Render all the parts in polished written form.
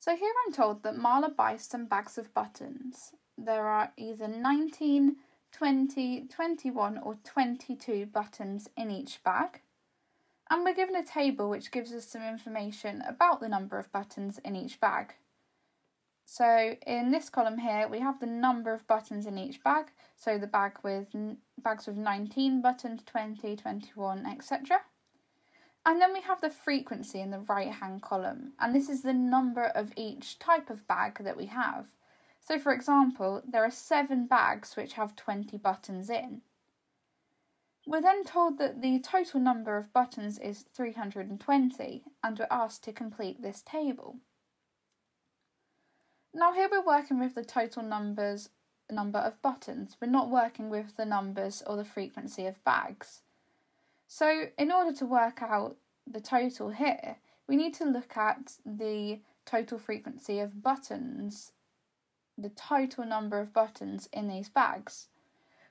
So here I'm told that Marla buys some bags of buttons. There are either 19, 20, 21 or 22 buttons in each bag. And we're given a table which gives us some information about the number of buttons in each bag. So in this column here we have the number of buttons in each bag, so the bags with 19 buttons, 20, 21, etc. And then we have the frequency in the right hand column, and this is the number of each type of bag that we have. So for example, there are 7 bags which have 20 buttons in. We're then told that the total number of buttons is 320, and we're asked to complete this table. Now here we're working with the total number of buttons. We're not working with the numbers or the frequency of bags. So in order to work out the total here, we need to look at the total frequency of buttons, the total number of buttons in these bags.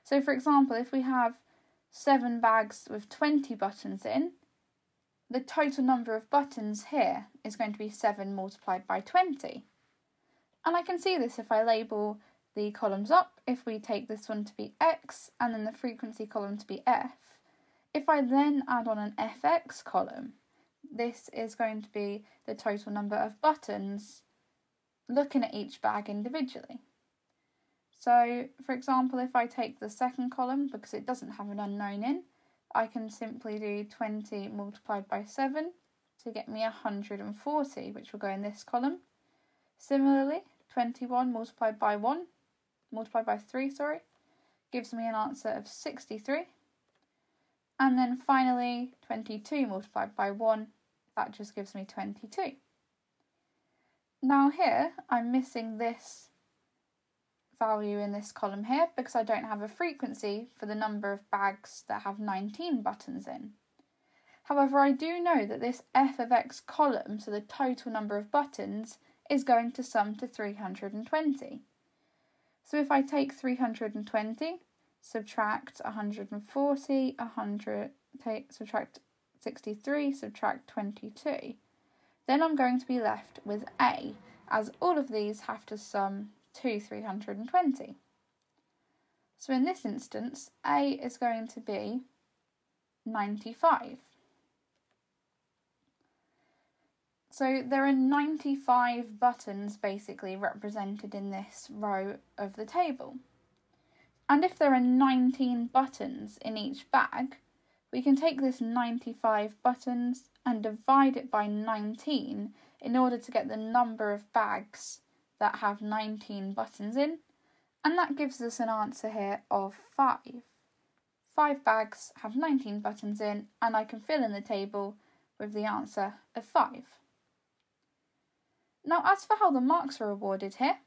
So for example, if we have 7 bags with 20 buttons in, the total number of buttons here is going to be 7 multiplied by 20. And I can see this if I label the columns up. If we take this one to be X and then the frequency column to be F, if I then add on an FX column, this is going to be the total number of buttons looking at each bag individually. So, for example, if I take the second column, because it doesn't have an unknown in, I can simply do 20 multiplied by 7 to get me 140, which will go in this column. Similarly, 21 multiplied by 3, gives me an answer of 63. And then finally, 22 multiplied by 1, that just gives me 22. Now here, I'm missing this value in this column here because I don't have a frequency for the number of bags that have 19 buttons in. However, I do know that this f of x column, so the total number of buttons, is going to sum to 320. So if I take 320, subtract 140, subtract 63, subtract 22, then I'm going to be left with A, as all of these have to sum to 320. So in this instance, A is going to be 95. So there are 95 buttons basically represented in this row of the table. And if there are 19 buttons in each bag, we can take this 95 buttons and divide it by 19 in order to get the number of bags that have 19 buttons in, and that gives us an answer here of 5. 5 bags have 19 buttons in, and I can fill in the table with the answer of 5. Now, as for how the marks are awarded here,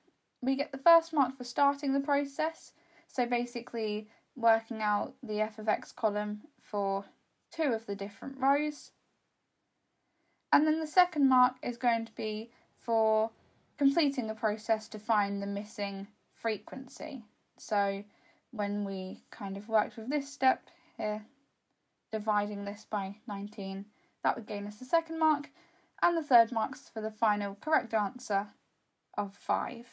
we get the first mark for starting the process, so basically working out the f of x column for 2 of the different rows. And then the second mark is going to be for completing the process to find the missing frequency. So when we kind of worked with this step here, dividing this by 19, that would gain us the second mark, and the third mark's for the final correct answer of 5.